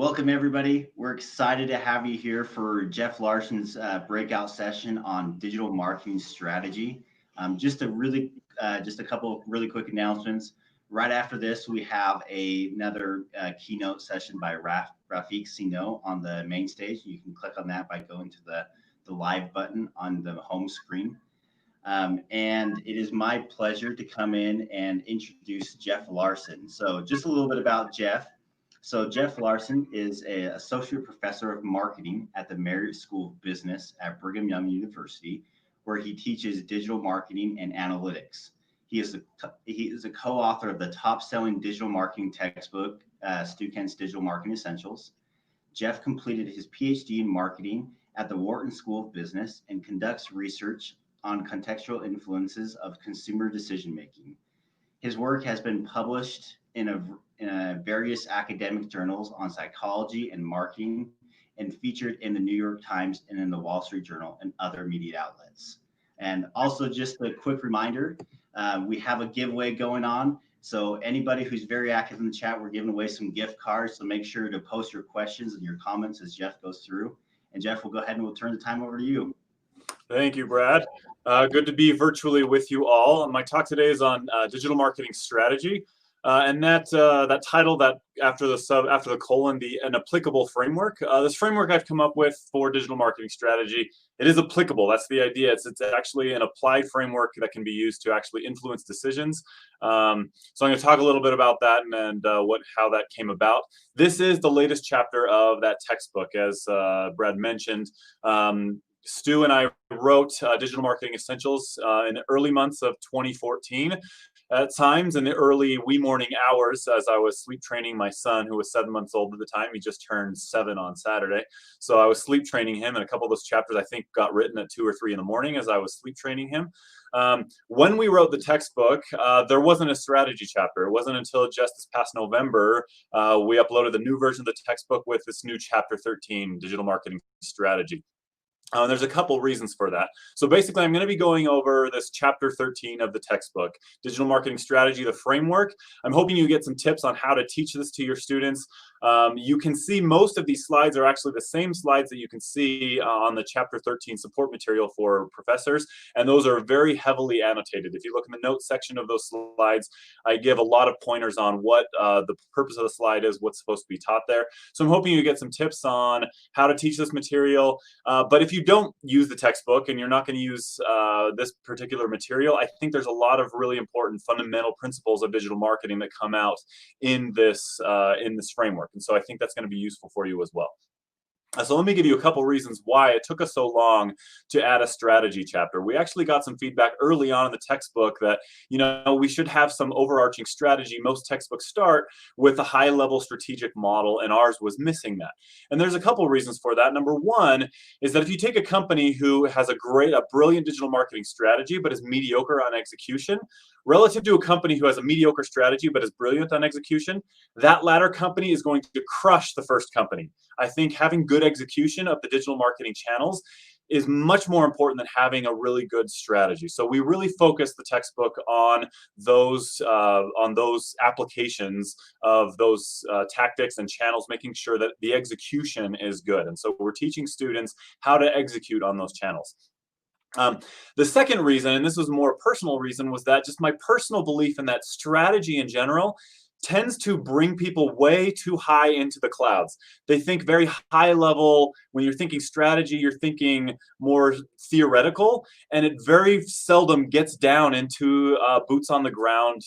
Welcome, everybody. We're excited to have you here for Jeff Larson's breakout session on digital marketing strategy. Just a couple of really quick announcements. Right after this, we have another keynote session by Rafik Sino on the main stage. You can click on that by going to the live button on the home screen. And it is my pleasure to come in and introduce Jeff Larson. So just a little bit about Jeff. So Jeff Larson is an associate professor of marketing at the Marriott School of Business at Brigham Young University, where he teaches digital marketing and analytics. He is a co-author of the top-selling digital marketing textbook, Stu Kent's Digital Marketing Essentials. Jeff completed his PhD in marketing at the Wharton School of Business and conducts research on contextual influences of consumer decision-making. His work has been published in various academic journals on psychology and marketing and featured in the New York Times and in the Wall Street Journal and other media outlets. And also just a quick reminder, we have a giveaway going on. So anybody who's very active in the chat, we're giving away some gift cards. So make sure to post your questions and your comments as Jeff goes through. And Jeff, we'll go ahead and we'll turn the time over to you. Thank you, Brad. Good to be virtually with you all. My talk today is on digital marketing strategy, and that title, that after the colon, an applicable framework. This framework I've come up with for digital marketing strategy, it is applicable. That's the idea. It's actually an applied framework that can be used to actually influence decisions. So I'm going to talk a little bit about that and how that came about. This is the latest chapter of that textbook, as Brad mentioned. Stu and I wrote Digital Marketing Essentials in the early months of 2014. At times, in the early wee morning hours, as I was sleep training my son, who was 7 months old at the time. He just turned 7 on Saturday. So I was sleep training him, and a couple of those chapters, I think, got written at 2 or 3 in the morning as I was sleep training him. When we wrote the textbook, there wasn't a strategy chapter. It wasn't until just this past November we uploaded the new version of the textbook with this new chapter 13, Digital Marketing Strategy. There's a couple reasons for that. So basically, I'm going to be going over this chapter 13 of the textbook, Digital Marketing Strategy, the framework. I'm hoping you get some tips on how to teach this to your students. You can see most of these slides are actually the same slides that you can see on the chapter 13 support material for professors, and those are very heavily annotated. If you look in the notes section of those slides, I give a lot of pointers on what the purpose of the slide is, what's supposed to be taught there. So I'm hoping you get some tips on how to teach this material. But if you don't use the textbook and you're not going to use this particular material, I think there's a lot of really important fundamental principles of digital marketing that come out in this framework. And so I think that's going to be useful for you as well. So let me give you a couple reasons why it took us so long to add a strategy chapter. We actually got some feedback early on in the textbook that, we should have some overarching strategy. Most textbooks start with a high-level strategic model, and ours was missing that. And there's a couple reasons for that. Number one is that if you take a company who has a brilliant digital marketing strategy but is mediocre on execution, relative to a company who has a mediocre strategy but is brilliant on execution, that latter company is going to crush the first company. I think having good execution of the digital marketing channels is much more important than having a really good strategy. So we really focus the textbook on those applications of those tactics and channels, making sure that the execution is good. And so we're teaching students how to execute on those channels. The second reason, and this was a more personal reason, was that just my personal belief in that strategy in general tends to bring people way too high into the clouds. They think very high level. When you're thinking strategy, you're thinking more theoretical, and it very seldom gets down into boots on the ground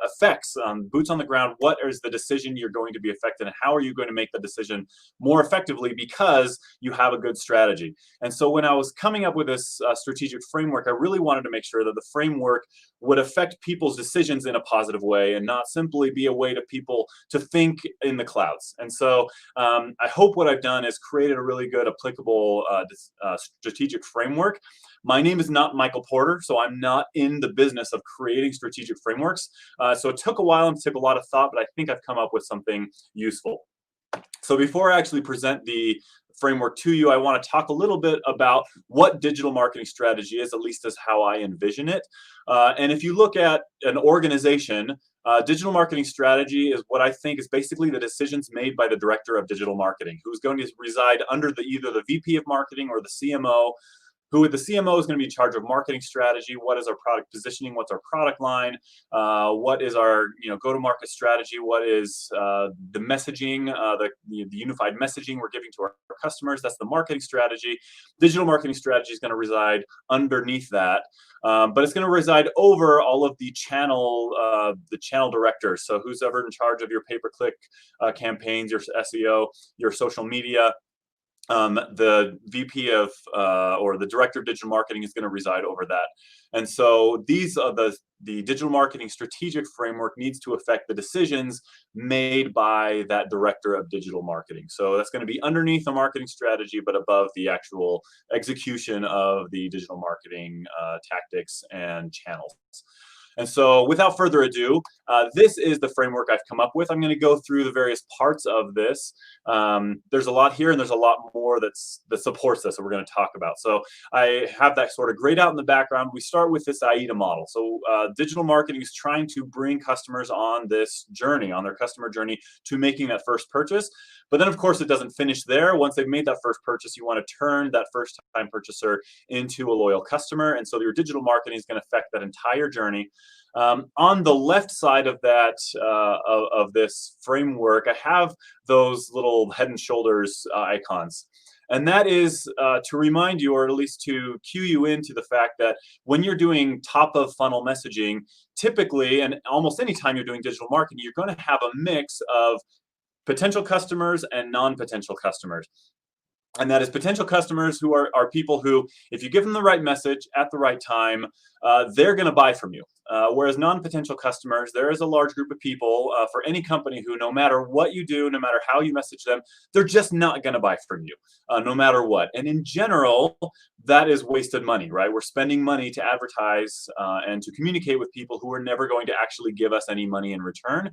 effects. Boots on the ground, what is the decision you're going to be affected, and how are you going to make the decision more effectively because you have a good strategy? And so when I was coming up with this strategic framework, I really wanted to make sure that the framework would affect people's decisions in a positive way and not simply be a way to people to think in the clouds. And so I hope what I've done is created a really good applicable strategic framework. My name is not Michael Porter, so I'm not in the business of creating strategic frameworks. So it took a while and took a lot of thought, but I think I've come up with something useful. So before I actually present the framework to you, I want to talk a little bit about what digital marketing strategy is, at least as how I envision it. And if you look at an organization, digital marketing strategy is what I think is basically the decisions made by the director of digital marketing, who's going to reside under either the VP of marketing or the CMO, who the CMO is going to be in charge of marketing strategy. What is our product positioning? What's our product line? What is our go-to-market strategy? What is the messaging, the unified messaging we're giving to our customers? That's the marketing strategy. Digital marketing strategy is going to reside underneath that, but it's going to reside over all of the channel directors. So who's ever in charge of your pay-per-click campaigns, your SEO, your social media. The VP of or the director of digital marketing is going to reside over that. And so these are the digital marketing strategic framework needs to affect the decisions made by that director of digital marketing. So that's going to be underneath the marketing strategy, but above the actual execution of the digital marketing tactics and channels. And so without further ado, this is the framework I've come up with. I'm going to go through the various parts of this. There's a lot here, and there's a lot more that supports this that we're going to talk about. So I have that sort of grayed out in the background. We start with this AIDA model. So digital marketing is trying to bring customers on this journey, on their customer journey to making that first purchase. But then, of course, it doesn't finish there. Once they've made that first purchase, you want to turn that first-time purchaser into a loyal customer. And so your digital marketing is going to affect that entire journey. On the left side of that of this framework, I have those little head and shoulders icons. And that is to remind you, or at least to cue you into the fact that when you're doing top of funnel messaging, typically, and almost any time you're doing digital marketing, you're going to have a mix of potential customers and non-potential customers. And that is potential customers who are people who, if you give them the right message at the right time, they're going to buy from you. Whereas non-potential customers, there is a large group of people for any company who, no matter what you do, no matter how you message them, they're just not going to buy from you, no matter what. And in general, that is wasted money, right? We're spending money to advertise and to communicate with people who are never going to actually give us any money in return.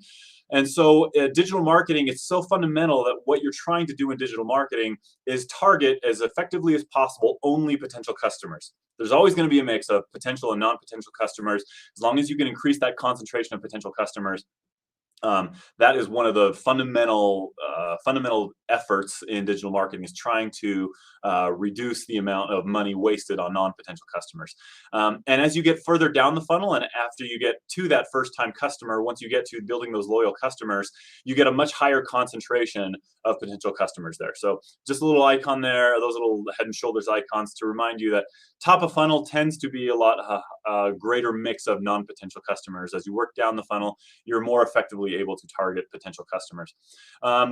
And so digital marketing, it's so fundamental that what you're trying to do in digital marketing is target as effectively as possible only potential customers. There's always going to be a mix of potential and non-potential customers. As long as you can increase that concentration of potential customers, that is one of the fundamental efforts in digital marketing, is trying to reduce the amount of money wasted on non-potential customers. And as you get further down the funnel, and after you get to that first-time customer, once you get to building those loyal customers, you get a much higher concentration of potential customers there. So just a little icon there, those little head and shoulders icons to remind you that top of funnel tends to be a lot greater mix of non-potential customers. As you work down the funnel, you're more effectively able to target potential customers.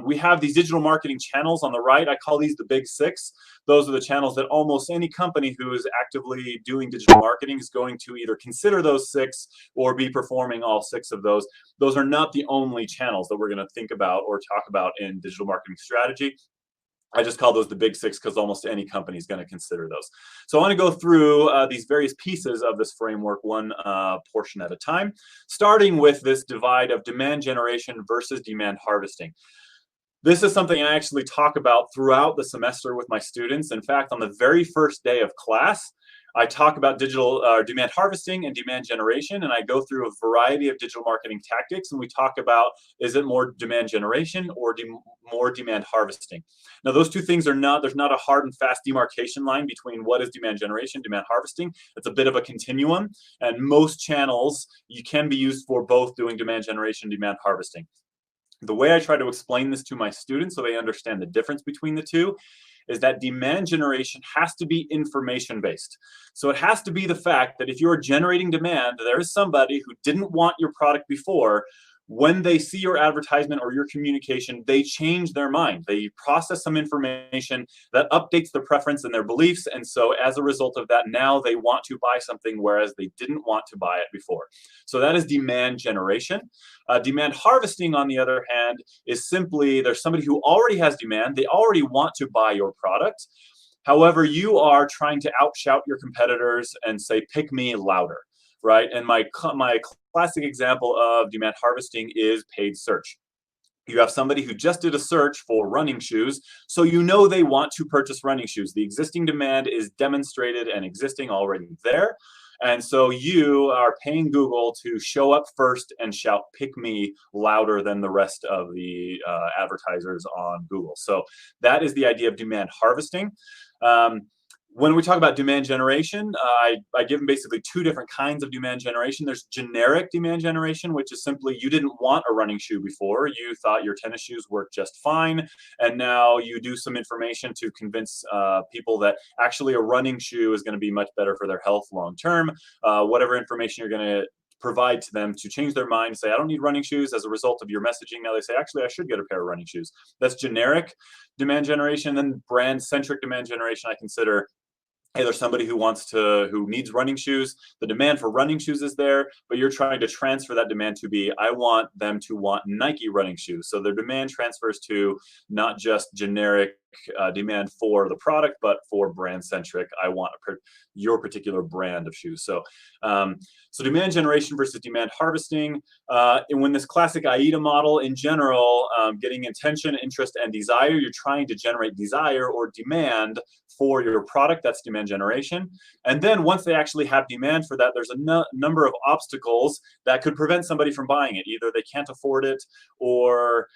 We have these digital marketing channels on the right. I call these the big six. Those are the channels that almost any company who is actively doing digital marketing is going to either consider those six or be performing all six of those. Those are not the only channels that we're going to think about or talk about in digital marketing strategy. I just call those the big six because almost any company is going to consider those. So I want to go through these various pieces of this framework one portion at a time, starting with this divide of demand generation versus demand harvesting. This is something I actually talk about throughout the semester with my students. In fact, on the very first day of class, I talk about digital demand harvesting and demand generation, and I go through a variety of digital marketing tactics, and we talk about, is it more demand generation or more demand harvesting? Now, those two things there's not a hard and fast demarcation line between what is demand generation, demand harvesting. It's a bit of a continuum, and most channels, you can be used for both doing demand generation, demand harvesting. The way I try to explain this to my students so they understand the difference between the two is that demand generation has to be information-based. So it has to be the fact that if you're generating demand, there is somebody who didn't want your product before. When they see your advertisement or your communication, they change their mind. They process some information that updates their preference and their beliefs. And so as a result of that, now they want to buy something, whereas they didn't want to buy it before. So that is demand generation. Demand harvesting, on the other hand, is simply there's somebody who already has demand. They already want to buy your product. However, you are trying to outshout your competitors and say, pick me louder. Right? And my classic example of demand harvesting is paid search. You have somebody who just did a search for running shoes, so you know they want to purchase running shoes. The existing demand is demonstrated and existing already there. And so you are paying Google to show up first and shout "pick me" louder than the rest of the advertisers on Google. So that is the idea of demand harvesting. Um, when we talk about demand generation, I give them basically two different kinds of demand generation. There's generic demand generation, which is simply you didn't want a running shoe before. You thought your tennis shoes worked just fine. And now you do some information to convince people that actually a running shoe is going to be much better for their health long term. Whatever information you're going to provide to them to change their mind, say, I don't need running shoes as a result of your messaging. Now they say, actually, I should get a pair of running shoes. That's generic demand generation. Then brand centric demand generation, I consider, hey, there's somebody who needs running shoes. The demand for running shoes is there, but you're trying to transfer that demand to be, I want them to want Nike running shoes. So their demand transfers to not just generic demand for the product, but for brand centric. I want your particular brand of shoes. So, so demand generation versus demand harvesting. And when this classic AIDA model in general, getting intention, interest, and desire, you're trying to generate desire or demand for your product. That's demand generation. And then once they actually have demand for that, there's a number of obstacles that could prevent somebody from buying it. Either they can't afford it, or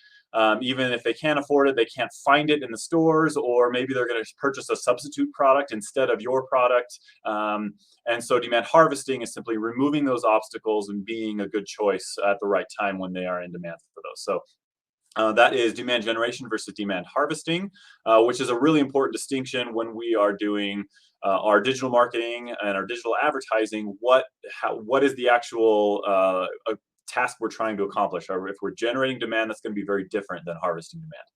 even if they can't afford it, they can't find it in the stores, or maybe they're going to purchase a substitute product instead of your product. And so demand harvesting is simply removing those obstacles and being a good choice at the right time when they are in demand for those. So that is demand generation versus demand harvesting, which is a really important distinction when we are doing our digital marketing and our digital advertising. What is the actual task we're trying to accomplish? Or if we're generating demand, that's going to be very different than harvesting demand.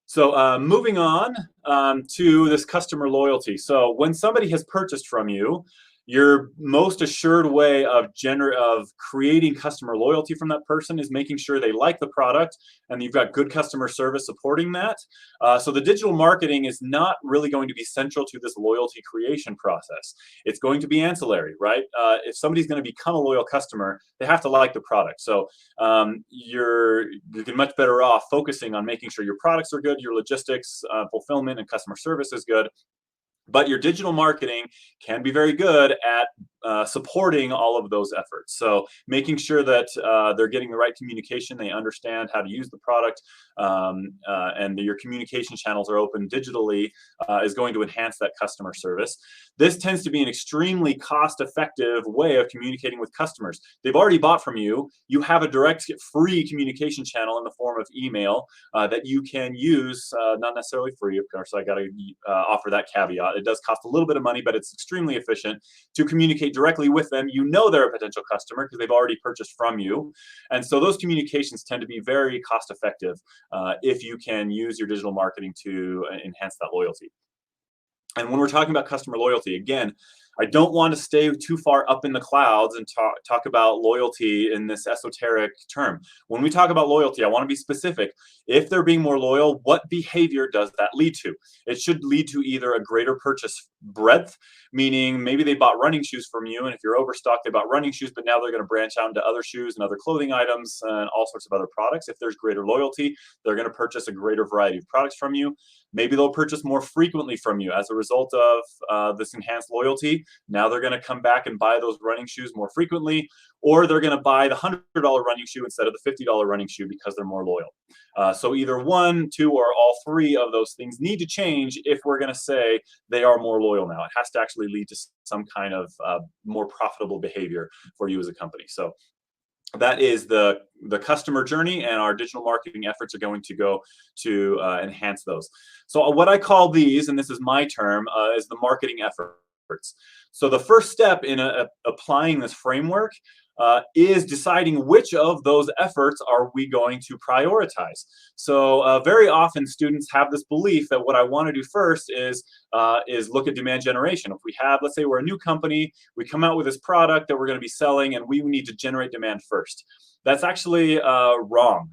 So moving on to this customer loyalty. So when somebody has purchased from you, your most assured way of creating customer loyalty from that person is making sure they like the product and you've got good customer service supporting that. So the digital marketing is not really going to be central to this loyalty creation process. It's going to be ancillary, right? If somebody's going to become a loyal customer, they have to like the product. So you're much better off focusing on making sure your products are good, your logistics, fulfillment, and customer service is good. But your digital marketing can be very good at supporting all of those efforts. So making sure that they're getting the right communication, they understand how to use the product, and your communication channels are open digitally is going to enhance that customer service. This tends to be an extremely cost-effective way of communicating with customers. They've already bought from you. You have a direct free communication channel in the form of email that you can use, not necessarily free, of course. I got to offer that caveat. It does cost a little bit of money, but it's extremely efficient to communicate directly with them. You know they're a potential customer because they've already purchased from you. And so those communications tend to be very cost effective if you can use your digital marketing to enhance that loyalty. And when we're talking about customer loyalty, again, I don't want to stay too far up in the clouds and talk about loyalty in this esoteric term. When we talk about loyalty, I want to be specific. If they're being more loyal, what behavior does that lead to? It should lead to either a greater purchase breadth, meaning maybe they bought running shoes from you, and if you're overstocked, they bought running shoes, but now they're going to branch out into other shoes and other clothing items and all sorts of other products. If there's greater loyalty, they're going to purchase a greater variety of products from you. Maybe they'll purchase more frequently from you as a result of this enhanced loyalty. Now they're going to come back and buy those running shoes more frequently, or they're going to buy the $100 running shoe instead of the $50 running shoe because they're more loyal. So either one, two, or all three of those things need to change if we're going to say they are more loyal now. It has to actually lead to some kind of more profitable behavior for you as a company. So that is the customer journey, and our digital marketing efforts are going to go to enhance those. So what I call these, and this is my term, is the marketing efforts. So the first step in applying this framework is deciding which of those efforts are we going to prioritize. So very often students have this belief that what I want to do first is look at demand generation. If we have, let's say we're a new company, we come out with this product that we're going to be selling, and we need to generate demand first. That's actually wrong.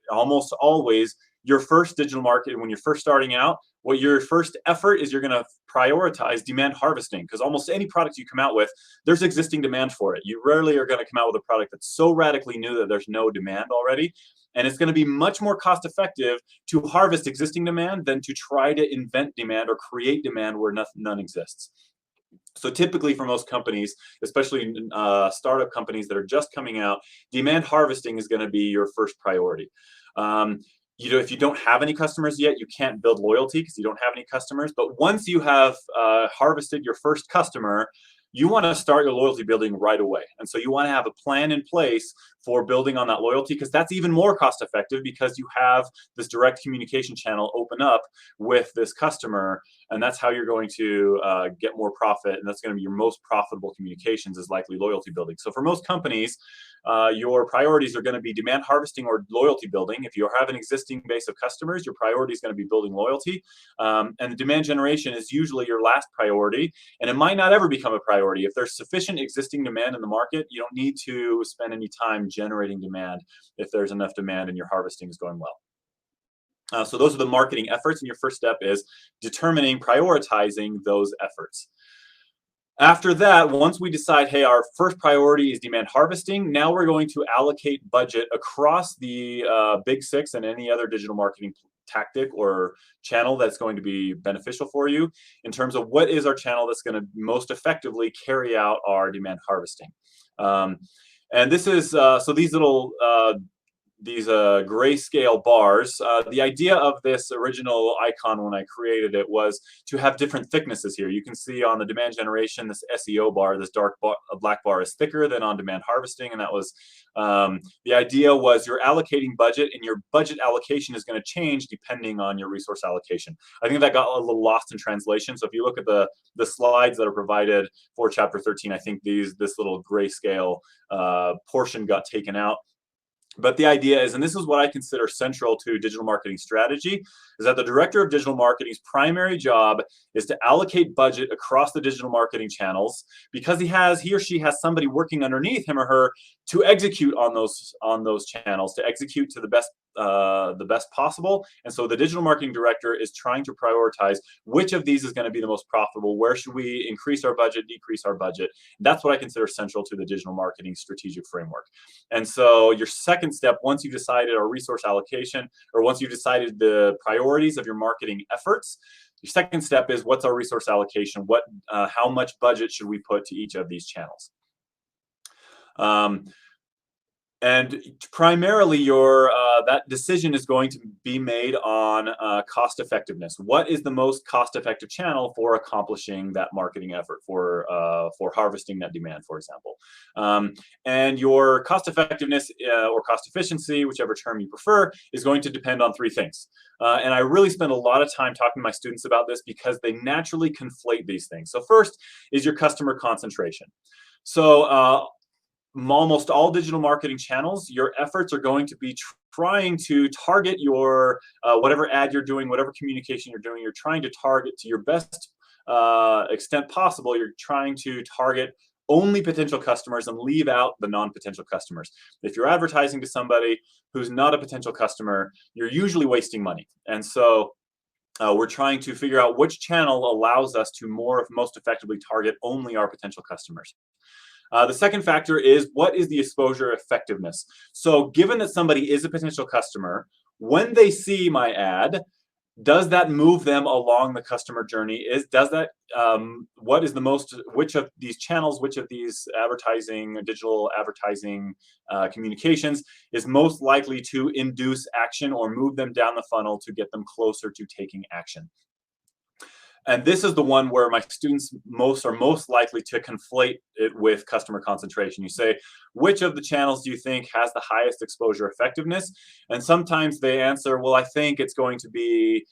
Almost always, your first digital marketing, when you're first starting out, what your first effort is, you're going to prioritize demand harvesting, because almost any product you come out with, there's existing demand for it. You rarely are going to come out with a product that's so radically new that there's no demand already. And it's going to be much more cost effective to harvest existing demand than to try to invent demand or create demand where none exists. So typically for most companies, especially startup companies that are just coming out, demand harvesting is going to be your first priority. If you don't have any customers yet, you can't build loyalty because you don't have any customers. But once you have harvested your first customer, you want to start your loyalty building right away. And so you want to have a plan in place for building on that loyalty, because that's even more cost effective because you have this direct communication channel open up with this customer. And that's how you're going to get more profit. And that's going to be your most profitable communications, is likely loyalty building. So for most companies, your priorities are going to be demand harvesting or loyalty building. If you have an existing base of customers, your priority is going to be building loyalty. And the demand generation is usually your last priority. And it might not ever become a priority. If there's sufficient existing demand in the market, you don't need to spend any time generating demand if there's enough demand and your harvesting is going well. So those are the marketing efforts. And your first step is prioritizing those efforts. After that, once we decide, hey, our first priority is demand harvesting, now we're going to allocate budget across the big six and any other digital marketing tactic or channel that's going to be beneficial for you in terms of what is our channel that's going to most effectively carry out our demand harvesting. And this is, so these little grayscale bars. The idea of this original icon when I created it was to have different thicknesses here. You can see on the demand generation, this SEO bar, this black bar is thicker than on demand harvesting. And that was, the idea was you're allocating budget, and your budget allocation is going to change depending on your resource allocation. I think that got a little lost in translation. So if you look at the slides that are provided for chapter 13, I think this little grayscale portion got taken out. But the idea is, and this is what I consider central to digital marketing strategy, is that the director of digital marketing's primary job is to allocate budget across the digital marketing channels, because he or she has somebody working underneath him or her to execute on those channels, to execute to the best possible. And so the digital marketing director is trying to prioritize which of these is going to be the most profitable. Where should we increase our budget, decrease our budget? That's what I consider central to the digital marketing strategic framework. And so your second step, once you've decided our resource allocation, or once you've decided the priorities of your marketing efforts, your second step is, what's our resource allocation? How much budget should we put to each of these channels? And primarily, that decision is going to be made on cost effectiveness. What is the most cost-effective channel for accomplishing that marketing effort, for harvesting that demand, for example? And your cost effectiveness or cost efficiency, whichever term you prefer, is going to depend on three things. And I really spend a lot of time talking to my students about this because they naturally conflate these things. So first is your customer concentration. So almost all digital marketing channels, your efforts are going to be trying to target your whatever ad you're doing, whatever communication you're doing, you're trying to target to your best extent possible. You're trying to target only potential customers and leave out the non-potential customers. If you're advertising to somebody who's not a potential customer, you're usually wasting money. And so we're trying to figure out which channel allows us to most effectively target only our potential customers. The second factor is, what is the exposure effectiveness? So given that somebody is a potential customer, when they see my ad, does that move them along the customer journey? Which of these channels, which of these digital advertising communications is most likely to induce action or move them down the funnel to get them closer to taking action? And this is the one where my students are most likely to conflate it with customer concentration. You say, which of the channels do you think has the highest exposure effectiveness? And sometimes they answer, well, I think it's going to be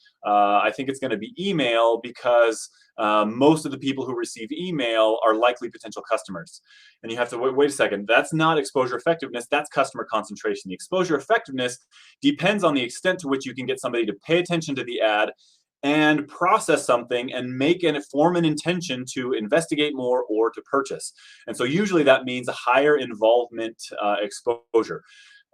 email, because most of the people who receive email are likely potential customers. And you have to wait a second. That's not exposure effectiveness. That's customer concentration. The exposure effectiveness depends on the extent to which you can get somebody to pay attention to the ad and process something and form an intention to investigate more or to purchase. And so usually that means a higher involvement exposure.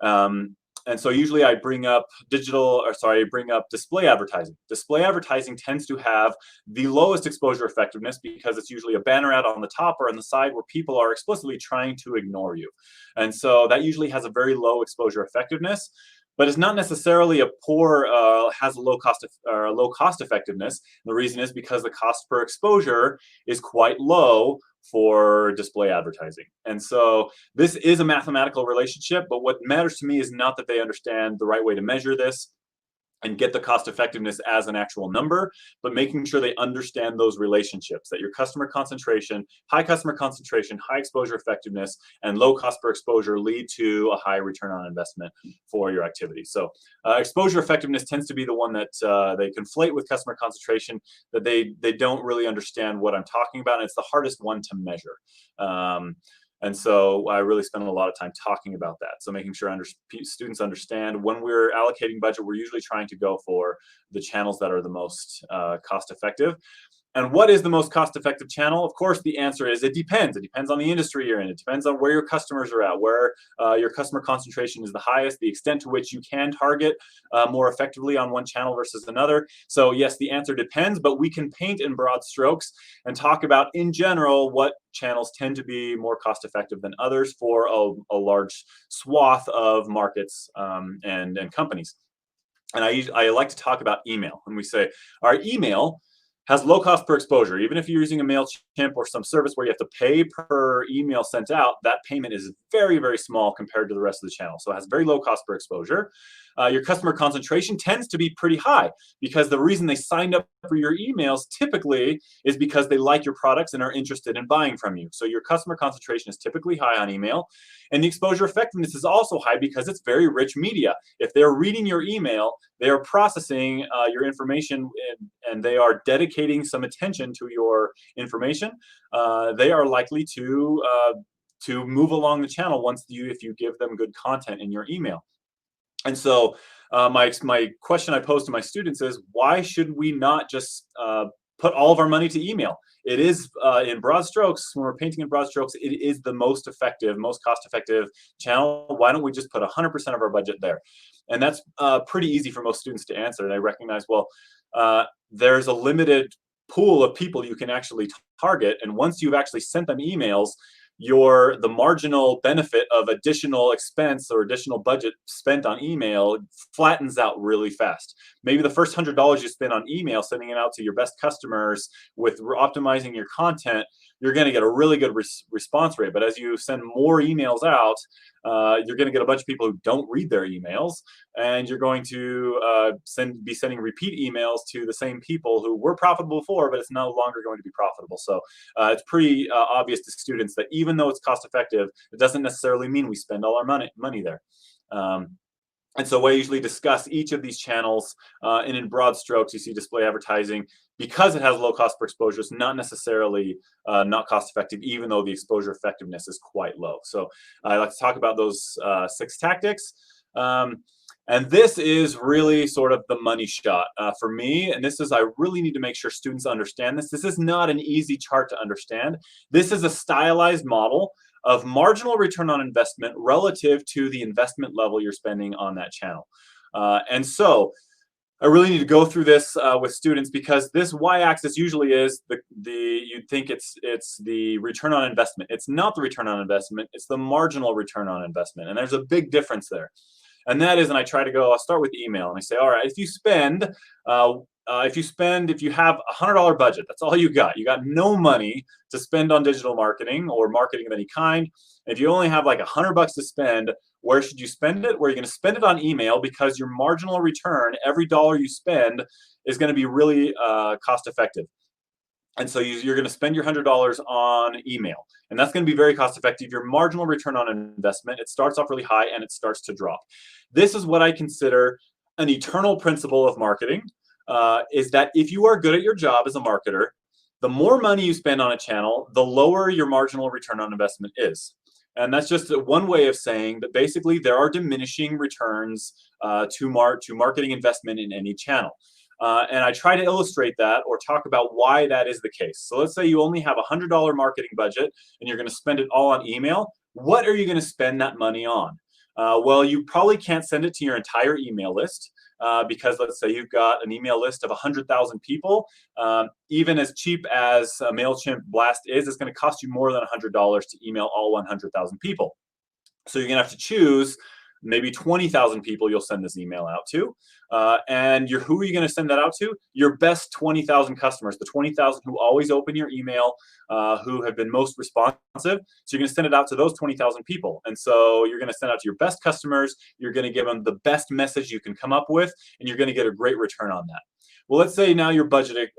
And so usually I bring up display advertising. Display advertising tends to have the lowest exposure effectiveness because it's usually a banner ad on the top or on the side where people are explicitly trying to ignore you. And so that usually has a very low exposure effectiveness. but it's not necessarily a poor, has a low cost effectiveness. The reason is because the cost per exposure is quite low for display advertising. And so this is a mathematical relationship, but what matters to me is not that they understand the right way to measure this and get the cost effectiveness as an actual number, but making sure they understand those relationships, that your customer concentration, high exposure effectiveness, and low cost per exposure lead to a high return on investment for your activity. So exposure effectiveness tends to be the one that they conflate with customer concentration, that they don't really understand what I'm talking about, and it's the hardest one to measure. And so I really spend a lot of time talking about that. So making sure students understand when we're allocating budget, we're usually trying to go for the channels that are the most cost effective. And what is the most cost-effective channel? Of course, the answer is it depends. It depends on the industry you're in. It depends on where your customers are at, where your customer concentration is the highest, the extent to which you can target more effectively on one channel versus another. So yes, the answer depends, but we can paint in broad strokes and talk about, in general, what channels tend to be more cost-effective than others for a large swath of markets and companies. And I like to talk about email. And we say, our email has low cost per exposure. Even if you're using a MailChimp or some service where you have to pay per email sent out, that payment is very, very small compared to the rest of the channel. So it has very low cost per exposure. Your customer concentration tends to be pretty high because the reason they signed up for your emails typically is because they like your products and are interested in buying from you. So your customer concentration is typically high on email. And the exposure effectiveness is also high because it's very rich media. If they're reading your email, they are processing your information and they are dedicating some attention to your information. They are likely to move along the channel if you give them good content in your email. And so my question I pose to my students is, why should we not just put all of our money to email? It is, in broad strokes, when we're painting in broad strokes, it is the most effective, most cost-effective channel. Why don't we just put 100% of our budget there? And that's pretty easy for most students to answer. And I recognize, well, there's a limited pool of people you can actually target. And once you've actually sent them emails, the marginal benefit of additional expense or additional budget spent on email flattens out really fast. Maybe the first $100 you spend on email, sending it out to your best customers with optimizing your content, you're going to get a really good response rate. But as you send more emails out, you're going to get a bunch of people who don't read their emails, and you're going to be sending repeat emails to the same people who were profitable before, but it's no longer going to be profitable. So it's pretty obvious to students that even though it's cost effective, it doesn't necessarily mean we spend all our money there. And so I usually discuss each of these channels, and in broad strokes, you see display advertising, because it has low cost per exposure, it's not necessarily not cost effective, even though the exposure effectiveness is quite low. So I like to talk about those 6 tactics. And this is really sort of the money shot for me. And I really need to make sure students understand this. This is not an easy chart to understand. This is a stylized model of marginal return on investment relative to the investment level you're spending on that channel. And so I really need to go through this with students, because this y-axis usually is you'd think it's the return on investment. It's not the return on investment, it's the marginal return on investment. And there's a big difference there. And that is, and I'll start with email, and I say, all right, if you have a $100 budget, that's all you got no money to spend on digital marketing or marketing of any kind. If you only have like $100 to spend, where should you spend it? Where are you going to spend it? On email, because your marginal return, every dollar you spend, is going to be really cost effective. And so you're going to spend your $100 on email, and that's going to be very cost effective. Your marginal return on investment, it starts off really high and it starts to drop. This is what I consider an eternal principle of marketing, is that if you are good at your job as a marketer, the more money you spend on a channel, the lower your marginal return on investment is. And that's just one way of saying that basically there are diminishing returns to marketing investment in any channel. And I try to illustrate that or talk about why that is the case. So let's say you only have a $100 marketing budget and you're going to spend it all on email. What are you going to spend that money on? Well, you probably can't send it to your entire email list, because let's say you've got an email list of 100,000 people. Even as cheap as a MailChimp blast is, it's going to cost you more than $100 to email all 100,000 people. So you're going to have to choose maybe 20,000 people you'll send this email out to. And who are you going to send that out to? Your best 20,000 customers, the 20,000 who always open your email, who have been most responsive. So you're going to send it out to those 20,000 people. And so you're going to send out to your best customers. You're going to give them the best message you can come up with, and you're going to get a great return on that. Well, let's say now your budget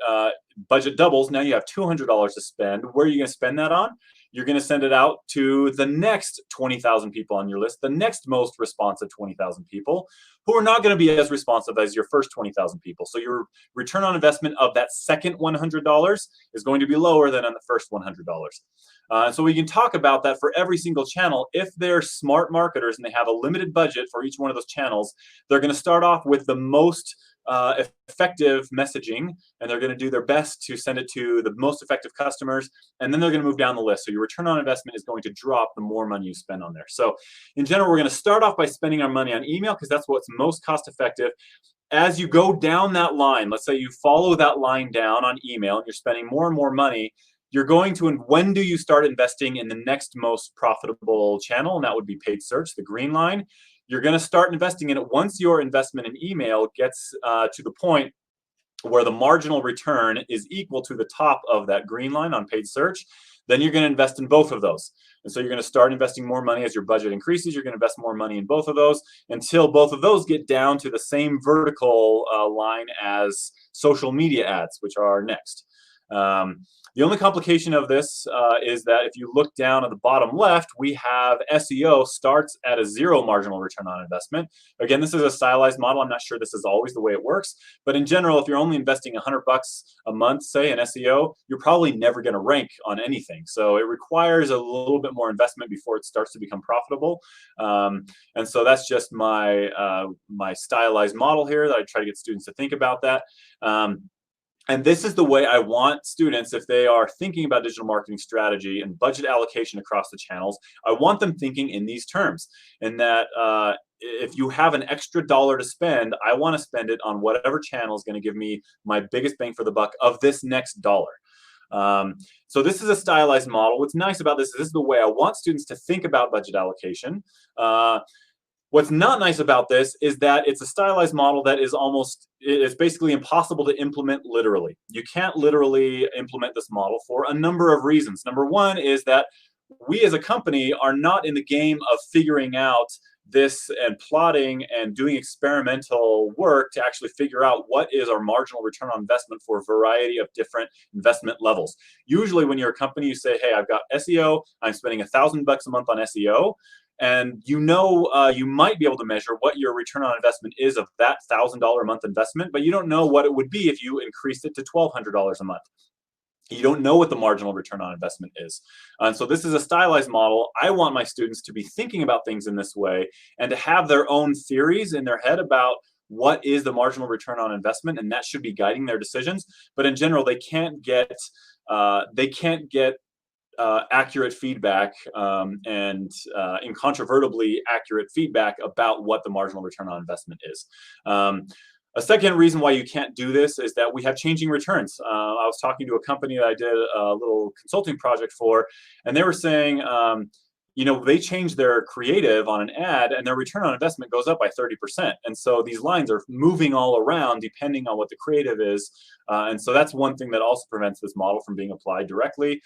doubles. Now you have $200 to spend. Where are you going to spend that on? You're going to send it out to the next 20,000 people on your list, the next most responsive 20,000 people who are not going to be as responsive as your first 20,000 people. So your return on investment of that second $100 is going to be lower than on the first $100. So we can talk about that for every single channel. If they're smart marketers and they have a limited budget for each one of those channels, they're going to start off with the most effective messaging, and they're going to do their best to send it to the most effective customers, and then they're going to move down the list. So your return on investment is going to drop the more money you spend on there. So in general, we're going to start off by spending our money on email because that's what's most cost effective. As you go down that line, let's say you follow that line down on email and you're spending more and more money, you're going to, and when do you start investing in the next most profitable channel? And that would be paid search, the green line. You're going to start investing in it once your investment in email gets to the point where the marginal return is equal to the top of that green line on paid search. Then you're going to invest in both of those. And so you're going to start investing more money as your budget increases. You're going to invest more money in both of those until both of those get down to the same vertical line as social media ads, which are next. The only complication of this is that if you look down at the bottom left, we have SEO starts at a 0 marginal return on investment. Again, this is a stylized model. I'm not sure this is always the way it works, but in general, if you're only investing $100 a month, say in SEO, you're probably never going to rank on anything. So it requires a little bit more investment before it starts to become profitable. And so that's just my my stylized model here that I try to get students to think about that. And this is the way I want students, if they are thinking about digital marketing strategy and budget allocation across the channels, I want them thinking in these terms. And that if you have an extra dollar to spend, I want to spend it on whatever channel is going to give me my biggest bang for the buck of this next dollar. So this is a stylized model. What's nice about this is the way I want students to think about budget allocation. What's not nice about this is that it's a stylized model that is it's basically impossible to implement literally. You can't literally implement this model for a number of reasons. Number one is that we as a company are not in the game of figuring out this and plotting and doing experimental work to actually figure out what is our marginal return on investment for a variety of different investment levels. Usually when you're a company, you say, hey, I've got SEO, I'm spending $1,000 a month on SEO. And you might be able to measure what your return on investment is of that $1,000 a month investment, but you don't know what it would be if you increased it to $1,200 a month. You don't know what the marginal return on investment is. And so this is a stylized model. I want my students to be thinking about things in this way and to have their own theories in their head about what is the marginal return on investment, and that should be guiding their decisions. But in general, they can't get accurate feedback and incontrovertibly accurate feedback about what the marginal return on investment is. A second reason why you can't do this is that we have changing returns. I was talking to a company that I did a little consulting project for, and they were saying, they change their creative on an ad and their return on investment goes up by 30%. And so these lines are moving all around depending on what the creative is. And so that's one thing that also prevents this model from being applied directly.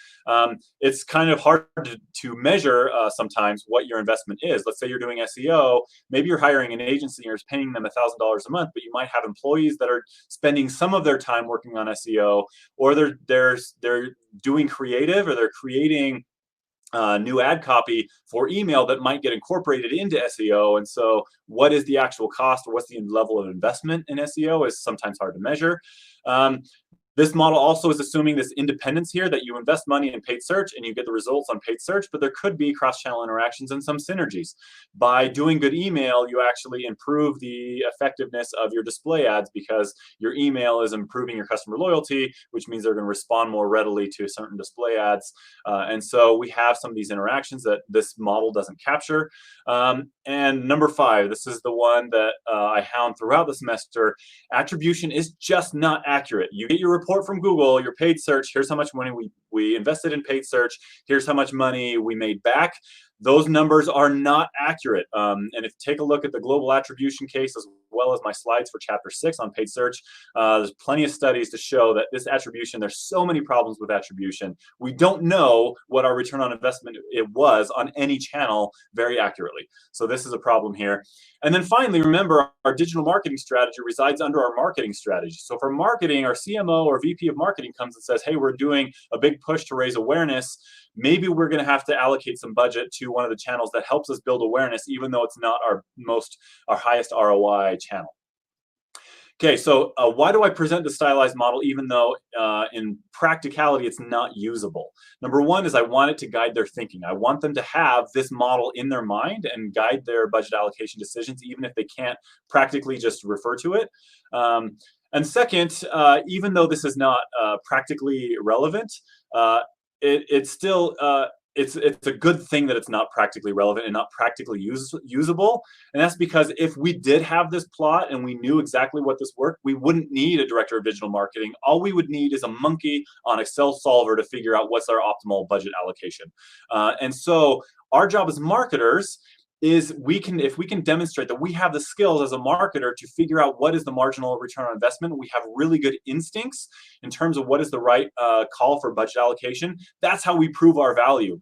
It's kind of hard to measure sometimes what your investment is. Let's say you're doing SEO, maybe you're hiring an agency and you're paying them $1,000 a month, but you might have employees that are spending some of their time working on SEO, or they're doing creative, or they're creating new ad copy for email that might get incorporated into SEO. And so what is the actual cost, or what's the level of investment in SEO is sometimes hard to measure. This model also is assuming this independence here, that you invest money in paid search and you get the results on paid search, but there could be cross-channel interactions and some synergies. By doing good email, you actually improve the effectiveness of your display ads because your email is improving your customer loyalty, which means they're going to respond more readily to certain display ads. And so we have some of these interactions that this model doesn't capture. And number 5, this is the one that I hound throughout the semester. Attribution is just not accurate. You get your report from Google, your paid search, here's how much money we invested in paid search, here's how much money we made back. those numbers are not accurate. And if you take a look at the global attribution case, as well as my slides for chapter 6 on paid search, there's plenty of studies to show that this attribution, there's so many problems with attribution. We don't know what our return on investment it was on any channel very accurately. So this is a problem here. And then finally, remember, our digital marketing strategy resides under our marketing strategy. So for marketing, our CMO or VP of marketing comes and says, hey, we're doing a big push to raise awareness. Maybe we're going to have to allocate some budget to one of the channels that helps us build awareness, even though it's not our highest ROI channel. Okay, so why do I present the stylized model even though in practicality it's not usable? Number one is I want it to guide their thinking. I want them to have this model in their mind and guide their budget allocation decisions, even if they can't practically just refer to it. And second, even though this is not practically relevant, it's still it's a good thing that it's not practically relevant and not practically usable. And that's because if we did have this plot and we knew exactly what this worked, we wouldn't need a director of digital marketing. All we would need is a monkey on Excel solver to figure out what's our optimal budget allocation. And so our job as marketers is if we can demonstrate that we have the skills as a marketer to figure out what is the marginal return on investment, we have really good instincts in terms of what is the right call for budget allocation. That's how we prove our value.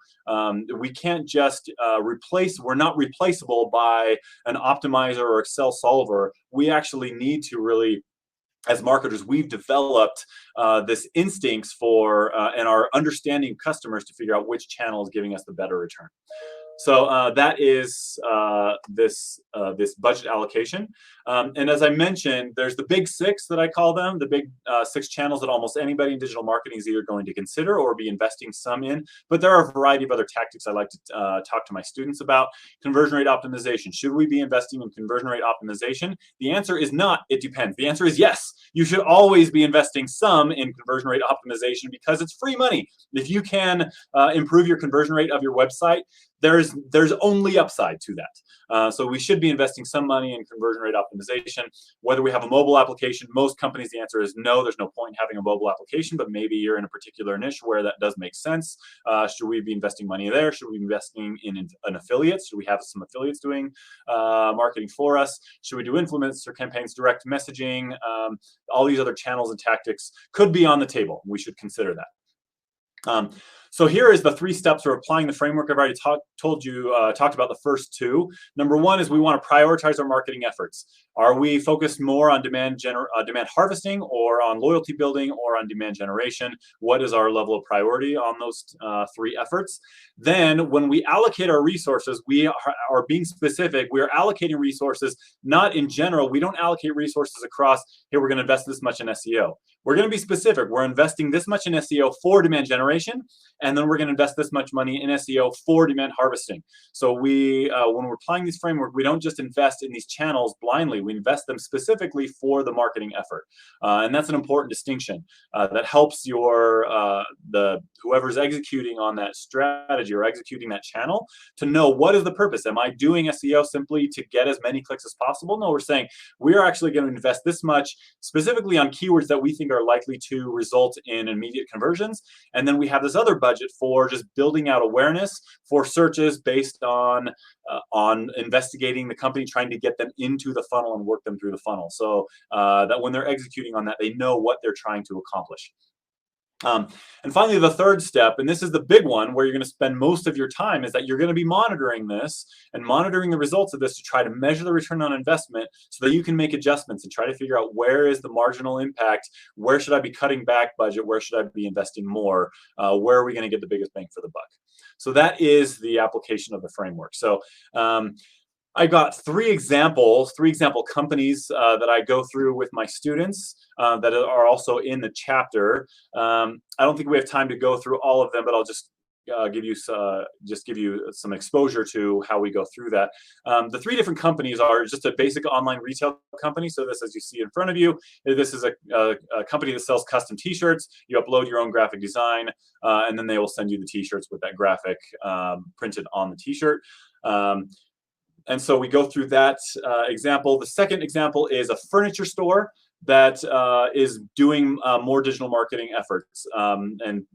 We can't just we're not replaceable by an optimizer or Excel solver. We actually need to really, as marketers, we've developed this instincts for and our understanding customers to figure out which channel is giving us the better return. So that is this budget allocation. And as I mentioned, there's the big 6 that I call them, the big 6 channels that almost anybody in digital marketing is either going to consider or be investing some in. But there are a variety of other tactics I like to talk to my students about. Conversion rate optimization. Should we be investing in conversion rate optimization? The answer is not, it depends. The answer is yes. You should always be investing some in conversion rate optimization because it's free money. If you can improve your conversion rate of your website, there's only upside to that. So we should be investing some money in conversion rate optimization. Whether we have a mobile application, most companies, the answer is no, there's no point in having a mobile application, but maybe you're in a particular niche where that does make sense. Should we be investing money there? Should we be investing in an affiliate? Should we have some affiliates doing marketing for us? Should we do influencer campaigns, direct messaging? All these other channels and tactics could be on the table. We should consider that. So here is the 3 steps for applying the framework. I've already talked about the first 2. Number 1 is we want to prioritize our marketing efforts. Are we focused more on demand harvesting, or on loyalty building, or on demand generation? What is our level of priority on those 3 efforts? Then when we allocate our resources, we are being specific. We are allocating resources, not in general. We don't allocate resources across, here we're going to invest this much in SEO. We're going to be specific. We're investing this much in SEO for demand generation, and then we're going to invest this much money in SEO for demand harvesting. So when we're applying this framework, we don't just invest in these channels blindly. We invest them specifically for the marketing effort, and that's an important distinction that helps whoever's executing on that strategy or executing that channel to know what is the purpose. Am I doing SEO simply to get as many clicks as possible? No, we're saying we are actually going to invest this much specifically on keywords that we think are likely to result in immediate conversions, and then we have this other budget for just building out awareness for searches based on investigating the company, trying to get them into the funnel and work them through the funnel, so that when they're executing on that, they know what they're trying to accomplish. And finally, the third step, and this is the big one where you're going to spend most of your time, is that you're going to be monitoring this and monitoring the results of this to try to measure the return on investment so that you can make adjustments and try to figure out where is the marginal impact, where should I be cutting back budget, where should I be investing more, where are we going to get the biggest bang for the buck. So that is the application of the framework. So I got 3 example companies that I go through with my students that are also in the chapter. I don't think we have time to go through all of them, but I'll just give you some exposure to how we go through that. The 3 different companies are just a basic online retail company. So this, as you see in front of you, this is a company that sells custom T-shirts. You upload your own graphic design, and then they will send you the T-shirts with that graphic printed on the T-shirt. And so we go through that example. The second example is a furniture store that is doing more digital marketing efforts. And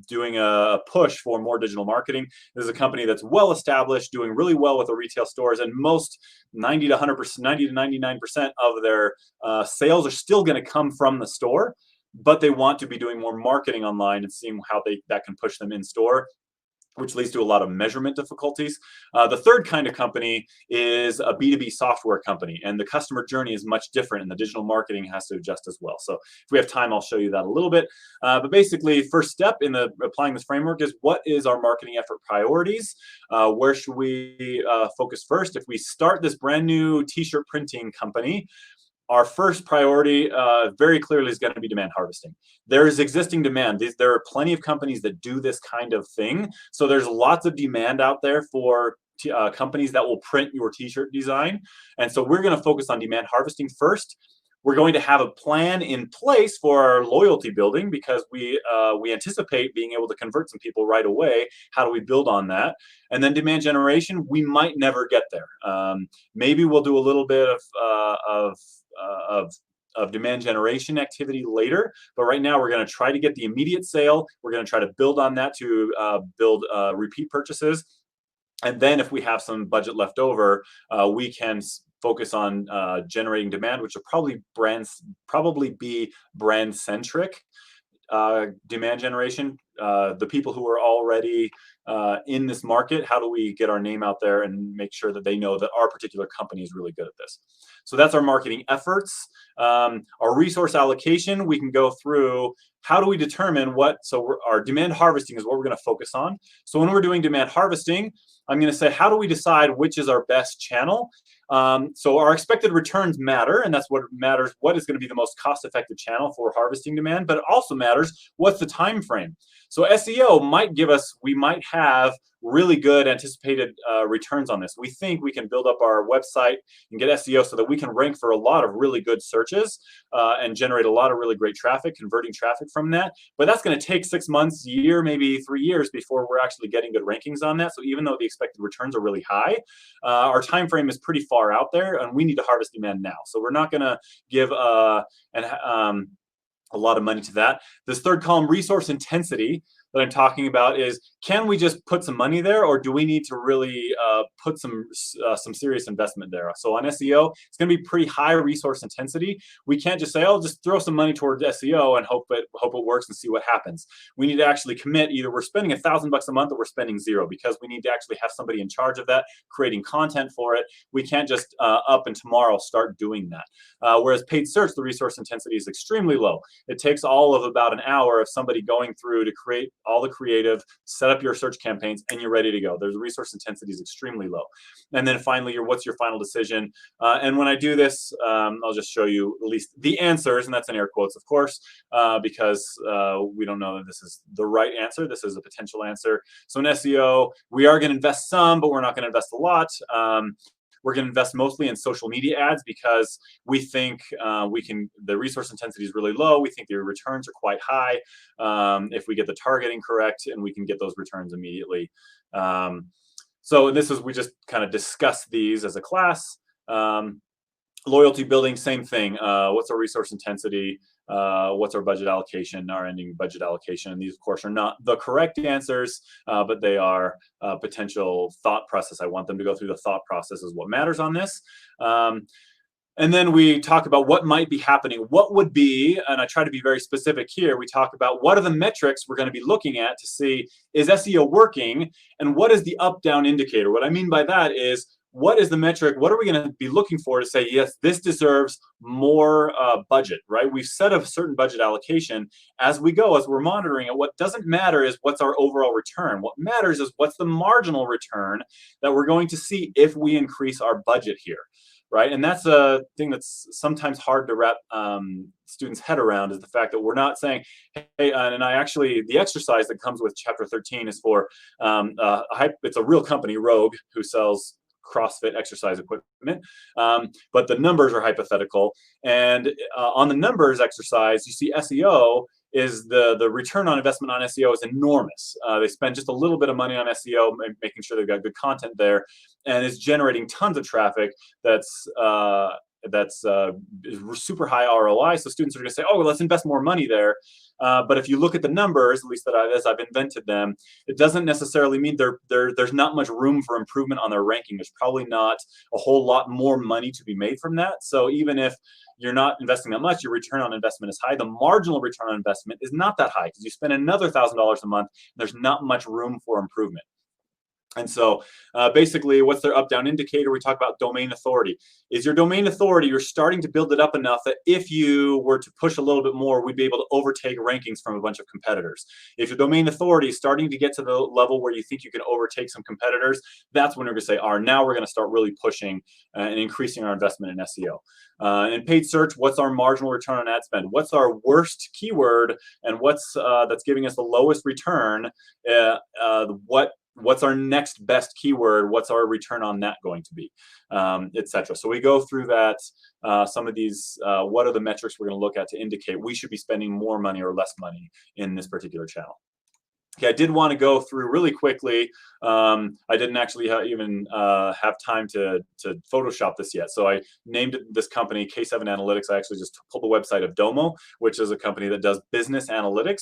doing a push for more digital marketing. This is a company that's well established, doing really well with the retail stores, and most 90 to 100%, 90 to 99% of their sales are still going to come from the store, but they want to be doing more marketing online and seeing how that can push them in store, which leads to a lot of measurement difficulties. The third kind of company is a B2B software company, and the customer journey is much different, and the digital marketing has to adjust as well. So if we have time, I'll show you that a little bit. But basically, first step in applying this framework is, what is our marketing effort priorities? Where should we focus first? If we start this brand new t-shirt printing company, our first priority very clearly is going to be demand harvesting. There is existing demand. There are plenty of companies that do this kind of thing. So there's lots of demand out there for companies that will print your t-shirt design. And so we're going to focus on demand harvesting first. We're going to have a plan in place for our loyalty building, because we anticipate being able to convert some people right away. How do we build on that? And then demand generation, we might never get there. Maybe we'll do a little bit of demand generation activity later, but right now we're going to try to get the immediate sale. We're going to try to build on that to build repeat purchases. And then if we have some budget left over, we can focus on generating demand, which will probably be brand centric demand generation. The people who are already in this market, how do we get our name out there and make sure that they know that our particular company is really good at this? So that's our marketing efforts. Our resource allocation, we can go through, how do we determine our demand harvesting is what we're going to focus on. So when we're doing demand harvesting, I'm going to say, how do we decide which is our best channel? So our expected returns matter, and that's what matters. What is going to be the most cost-effective channel for harvesting demand? But it also matters, what's the time frame? So SEO might give us, we might have really good anticipated returns on this. We think we can build up our website and get SEO so that we can rank for a lot of really good searches and generate a lot of really great traffic, converting traffic from that. But that's going to take 6 months, year, maybe 3 years before we're actually getting good rankings on that. So even though the expected returns are really high, our time frame is pretty far out there, and we need to harvest demand now. So we're not going to give a lot of money to that. This third column, resource intensity, that I'm talking about is, can we just put some money there, or do we need to really put some serious investment there? So on SEO, it's going to be pretty high resource intensity. We can't just say, oh, just throw some money towards SEO and hope it works and see what happens. We need to actually commit. Either we're spending $1,000 a month or we're spending zero, because we need to actually have somebody in charge of that, creating content for it. We can't just up and tomorrow start doing that. Whereas paid search, the resource intensity is extremely low. It takes all of about an hour of somebody going through to create all the creative, set up your search campaigns, and you're ready to go. There's resource intensity is extremely low. And then finally, what's your final decision? And when I do this, I'll just show you at least the answers, and that's in air quotes, of course, because we don't know that this is the right answer. This is a potential answer. So in SEO, we are going to invest some, but we're not going to invest a lot. We're going to invest mostly in social media ads, because we think the resource intensity is really low. We think the returns are quite high if we get the targeting correct, and we can get those returns immediately. So we just kind of discussed these as a class. Loyalty building, same thing. What's our resource intensity? What's our budget allocation, our ending budget allocation? And these, of course, are not the correct answers, but they are potential thought process. I want them to go through the thought process is what matters on this. And then we talk about what might be happening. What would be, and I try to be very specific here, we talk about what are the metrics we're going to be looking at to see, is SEO working, and what is the up-down indicator? What I mean by that is, what is the metric? What are we going to be looking for to say, yes, this deserves more budget, right? We've set a certain budget allocation. As we go, as we're monitoring it, what doesn't matter is what's our overall return. What matters is what's the marginal return that we're going to see if we increase our budget here, right? And that's a thing that's sometimes hard to wrap students' head around, is the fact that we're not saying, hey, and the exercise that comes with chapter 13 is for, it's a real company, Rogue, who sells CrossFit exercise equipment, but the numbers are hypothetical. And on the numbers exercise, you see SEO is the return on investment on SEO is enormous. They spend just a little bit of money on SEO, making sure they've got good content there, and it's generating tons of traffic that's that's is super high ROI. So students are going to say, oh, well, let's invest more money there. But if you look at the numbers, at least as I've invented them, it doesn't necessarily mean there's not much room for improvement on their ranking. There's probably not a whole lot more money to be made from that. So even if you're not investing that much, your return on investment is high. The marginal return on investment is not that high because you spend another $1,000 a month. There's not much room for improvement. And so basically, what's their up-down indicator? We talk about domain authority. Is your domain authority, you're starting to build it up enough that if you were to push a little bit more, we'd be able to overtake rankings from a bunch of competitors. If your domain authority is starting to get to the level where you think you can overtake some competitors, that's when we're going to say, now we're going to start really pushing and increasing our investment in SEO. In paid search, what's our marginal return on ad spend? What's our worst keyword and what's that's giving us the lowest return? What's our next best keyword? What's our return on that going to be, etc. So we go through that. Some of these, what are the metrics we're going to look at to indicate we should be spending more money or less money in this particular channel? Okay, I did want to go through really quickly. I didn't actually even have time to Photoshop this yet. So I named this company K7 Analytics. I actually just pulled the website of Domo, which is a company that does business analytics.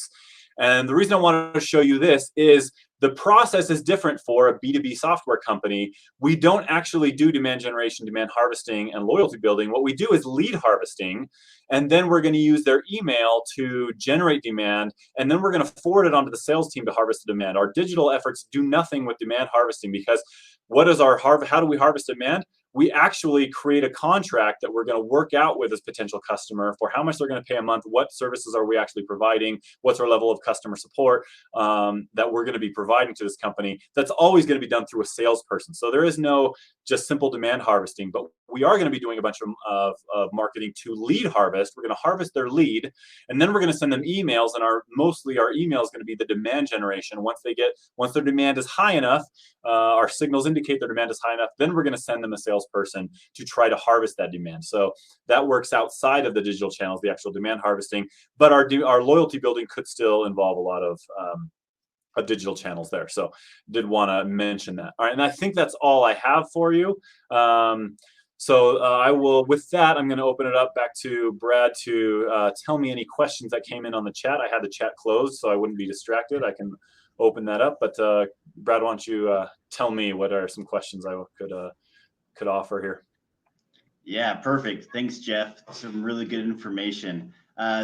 And the reason I wanted to show you this is the process is different for a B2B software company. We don't actually do demand generation, demand harvesting, and loyalty building. What we do is lead harvesting, and then we're going to use their email to generate demand, and then we're going to forward it onto the sales team to harvest the demand. Our digital efforts do nothing with demand harvesting because what is our how do we harvest demand? We actually create a contract that we're going to work out with this potential customer for how much they're going to pay a month, what services are we actually providing, what's our level of customer support that we're going to be providing to this company. That's always going to be done through a salesperson. So there is no just simple demand harvesting, but we are going to be doing a bunch of marketing to lead harvest. We're going to harvest their lead, and then we're going to send them emails, and mostly our email is going to be the demand generation. Once their demand is high enough, our signals indicate their demand is high enough, then we're going to send them a salesperson to try to harvest that demand. So that works outside of the digital channels, the actual demand harvesting, but our loyalty building could still involve a lot of digital channels there. So did want to mention that. All right, and I think that's all I have for you. So I will, with that, I'm going to open it up back to Brad to tell me any questions that came in on the chat. I had the chat closed so I wouldn't be distracted. I can open that up, but Brad, why don't you tell me what are some questions I could offer here? Yeah, perfect. Thanks, Jeff. Some really good information.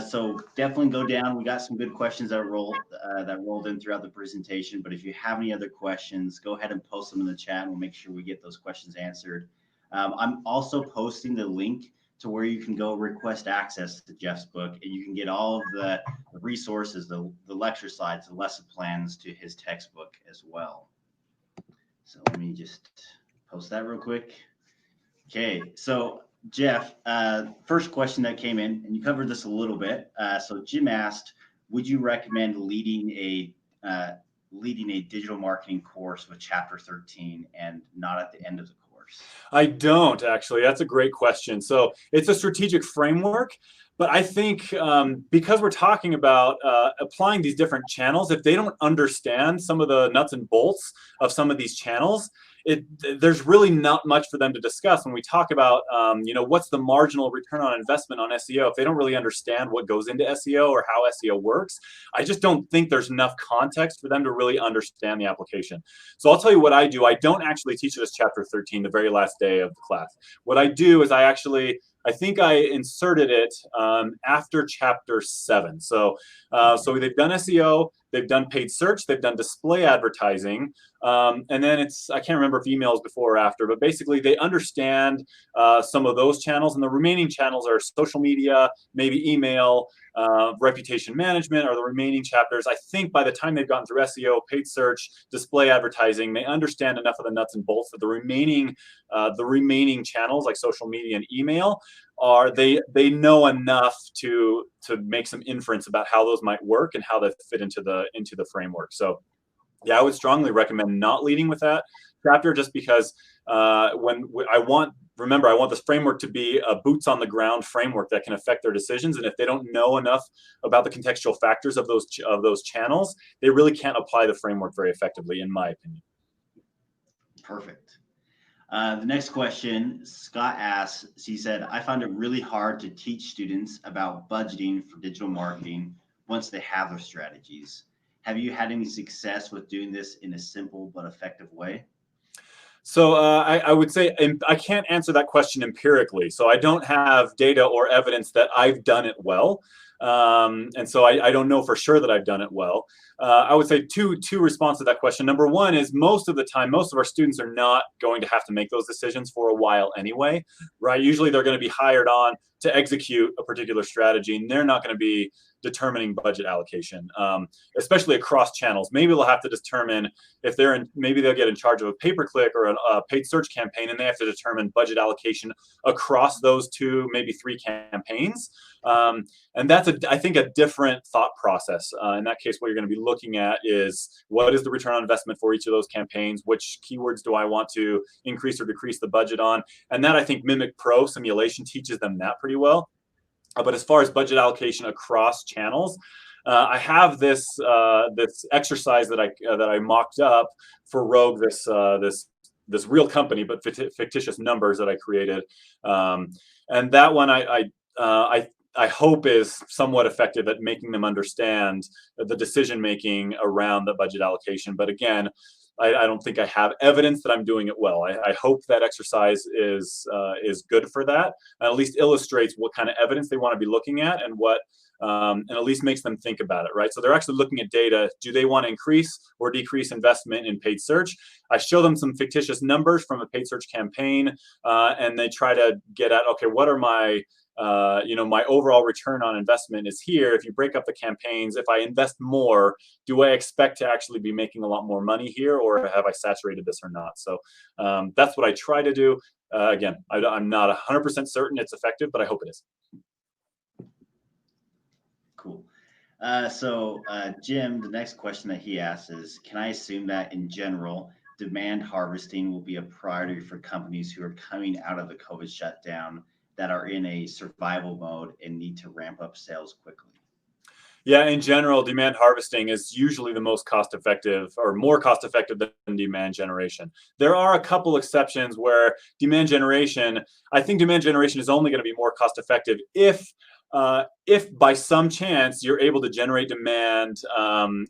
So definitely go down. We got some good questions that rolled in throughout the presentation. But if you have any other questions, go ahead and post them in the chat, and we'll make sure we get those questions answered. I'm also posting the link to where you can go request access to Jeff's book, and you can get all of the resources, the lecture slides, the lesson plans to his textbook as well. So let me just post that real quick. Okay, so Jeff, first question that came in, and you covered this a little bit. So Jim asked, would you recommend leading a digital marketing course with chapter 13 and not at the end of the course? I don't, actually. That's a great question. So it's a strategic framework, but I think because we're talking about applying these different channels, if they don't understand some of the nuts and bolts of some of these channels, there's really not much for them to discuss when we talk about, what's the marginal return on investment on SEO. If they don't really understand what goes into SEO or how SEO works, I just don't think there's enough context for them to really understand the application. So I'll tell you what I do. I don't actually teach this chapter 13 the very last day of the class. What I do is I think I inserted it after chapter 7. So they've done SEO, they've done paid search, they've done display advertising, and then I can't remember if email is before or after, but basically they understand some of those channels, and the remaining channels are social media, maybe email, reputation management are the remaining chapters. I think by the time they've gotten through SEO, paid search, display advertising, they understand enough of the nuts and bolts that the remaining channels like social media and email they know enough to make some inference about how those might work and how they fit into the framework. So yeah, I would strongly recommend not leading with that chapter, just because I want this framework to be a boots on the ground framework that can affect their decisions. And if they don't know enough about the contextual factors of those channels, they really can't apply the framework very effectively, in my opinion. Perfect. The next question, Scott asks, he said, I find it really hard to teach students about budgeting for digital marketing once they have their strategies. Have you had any success with doing this in a simple but effective way? So I would say I can't answer that question empirically. So I don't have data or evidence that I've done it well. And so I don't know for sure that I've done it well. I would say two responses to that question. Number one is most of the time, most of our students are not going to have to make those decisions for a while anyway, right? Usually they're going to be hired on to execute a particular strategy, and they're not going to be determining budget allocation, especially across channels. Maybe they'll have to determine if they're in, maybe they'll get in charge of a pay-per-click or a paid search campaign, and they have to determine budget allocation across those two, maybe three campaigns. And that's, I think, a different thought process. In that case, what you're going to be looking at is what is the return on investment for each of those campaigns? Which keywords do I want to increase or decrease the budget on? And that, I think, Mimic Pro simulation teaches them that pretty well. But as far as budget allocation across channels, I have this exercise that I mocked up for Rogue, this real company, but fictitious numbers that I created, and that one I hope is somewhat effective at making them understand the decision making around the budget allocation. But again, I don't think I have evidence that I'm doing it well. I hope that exercise is good for that, and at least illustrates what kind of evidence they want to be looking at, and what and at least makes them think about it, right? So they're actually looking at data. Do they want to increase or decrease investment in paid search? I show them some fictitious numbers from a paid search campaign, and they try to get at, okay, what are my my overall return on investment is here. If you break up the campaigns, if I invest more, do I expect to actually be making a lot more money here, or have I saturated this or not? So that's what I try to do. Again, I'm not 100% certain it's effective, but I hope it is. Cool. Jim, the next question that he asks is, can I assume that in general, demand harvesting will be a priority for companies who are coming out of the COVID shutdown that are in a survival mode and need to ramp up sales quickly? Yeah, in general, demand harvesting is usually the most cost effective, or more cost effective than demand generation. There are a couple exceptions where I think demand generation is only going to be more cost effective if by some chance you're able to generate demand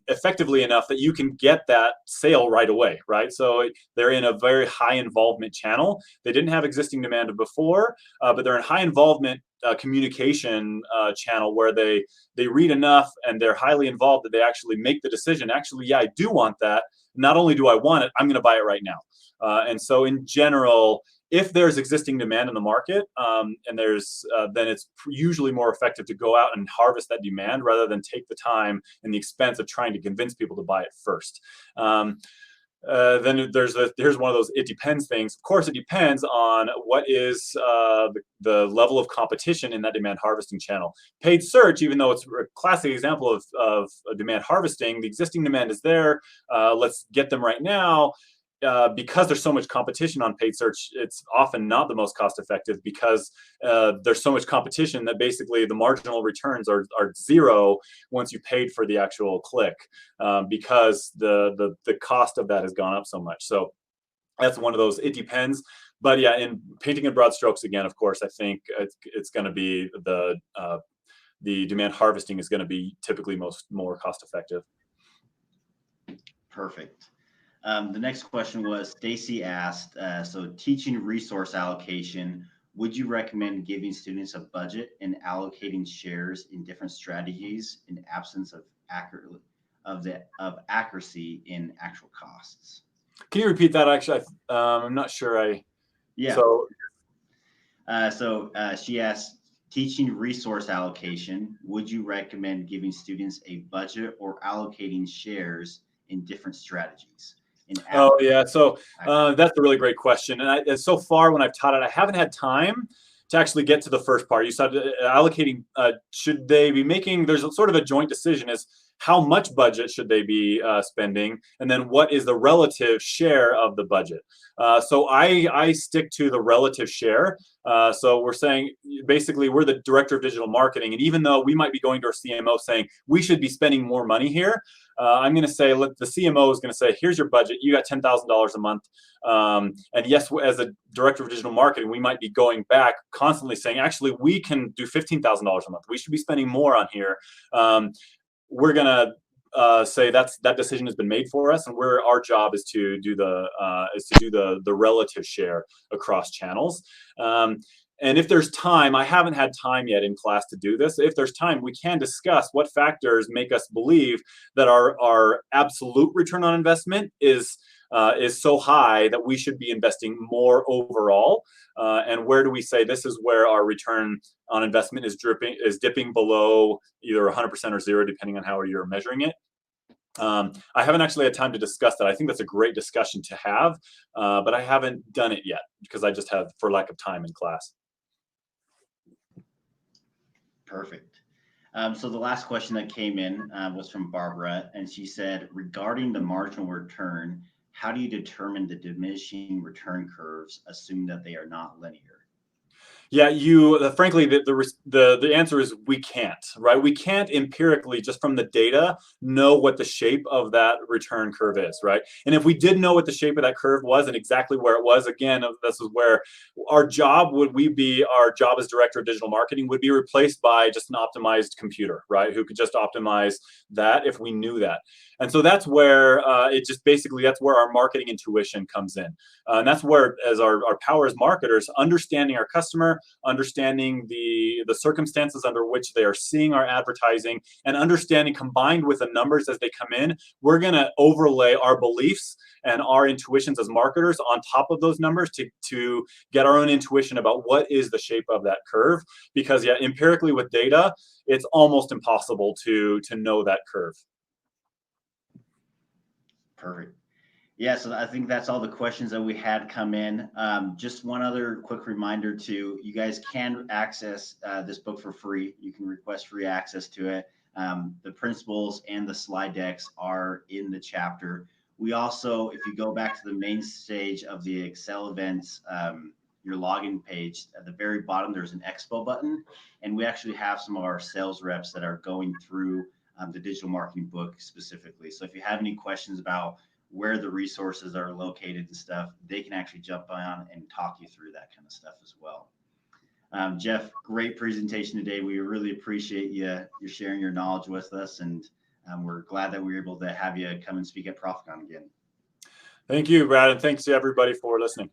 effectively enough that you can get that sale right away, right? So they're in a very high involvement channel. They didn't have existing demand before, but they're in high involvement communication channel where they read enough and they're highly involved that they actually make the decision. Actually, yeah, I do want that. Not only do I want it, I'm going to buy it right now. And so in general, if there's existing demand in the market, and then it's usually more effective to go out and harvest that demand rather than take the time and the expense of trying to convince people to buy it first. Then here's one of those it depends things. Of course, it depends on what is the level of competition in that demand harvesting channel. Paid search, even though it's a classic example of demand harvesting, the existing demand is there. Let's get them right now. Because there's so much competition on paid search, it's often not the most cost effective, because there's so much competition that basically the marginal returns are zero once you paid for the actual click, because the cost of that has gone up so much. So that's one of those it depends. But yeah, in painting in broad strokes, again, of course, I think it's going to be the demand harvesting is going to be typically more cost effective. Perfect. The next question was, Stacy asked, so teaching resource allocation, would you recommend giving students a budget and allocating shares in different strategies in absence of accuracy in actual costs? Can you repeat that? Actually, I'm not sure. Yeah. So she asked, teaching resource allocation, would you recommend giving students a budget or allocating shares in different strategies? Oh yeah, so that's a really great question. And so far when I've taught it, I haven't had time to actually get to the first part. You said allocating. Should they be making? There's a sort of a joint decision: is how much budget should they be spending, and then what is the relative share of the budget. So I stick to the relative share. So we're saying basically we're the director of digital marketing, and even though we might be going to our CMO saying we should be spending more money here, I'm going to say, look, the CMO is going to say, here's your budget. You got $10,000 a month. And yes, as a director of digital marketing, we might be going back constantly saying, actually, we can do $15,000 a month. We should be spending more on here. We're going to say that decision has been made for us, and our job is to do the relative share across channels. And if there's time, I haven't had time yet in class to do this. If there's time, we can discuss what factors make us believe that our absolute return on investment is so high that we should be investing more overall. And where do we say this is where our return on investment is dipping below either 100% or zero, depending on how you're measuring it. I haven't actually had time to discuss that. I think that's a great discussion to have, but I haven't done it yet because I just have, for lack of time in class. Perfect. So the last question that came in was from Barbara, and she said, regarding the marginal return, how do you determine the diminishing return curves, assuming that they are not linear? Yeah, frankly, the answer is we can't, right? We can't empirically, just from the data, know what the shape of that return curve is, right? And if we did know what the shape of that curve was and exactly where it was, again, this is where our job as director of digital marketing would be replaced by just an optimized computer, right? Who could just optimize that if we knew that. And so that's where that's where our marketing intuition comes in. And that's where, as our power as marketers, understanding our customer, understanding the circumstances under which they are seeing our advertising, and understanding combined with the numbers as they come in, we're going to overlay our beliefs and our intuitions as marketers on top of those numbers to get our own intuition about what is the shape of that curve. Because empirically with data, it's almost impossible to know that curve. Perfect. Yeah, so I think that's all the questions that we had come in. Just one other quick reminder too, you guys can access this book for free. You can request free access to it. The principles and the slide decks are in the chapter. We also, if you go back to the main stage of the Excel events, your login page, at the very bottom, there's an expo button. And we actually have some of our sales reps that are going through the digital marketing book specifically. So if you have any questions about where the resources are located and stuff, they can actually jump on and talk you through that kind of stuff as well. Jeff, great presentation today. We really appreciate you sharing your knowledge with us, and we're glad that we were able to have you come and speak at ProfCon again. Thank you, Brad, and thanks to everybody for listening.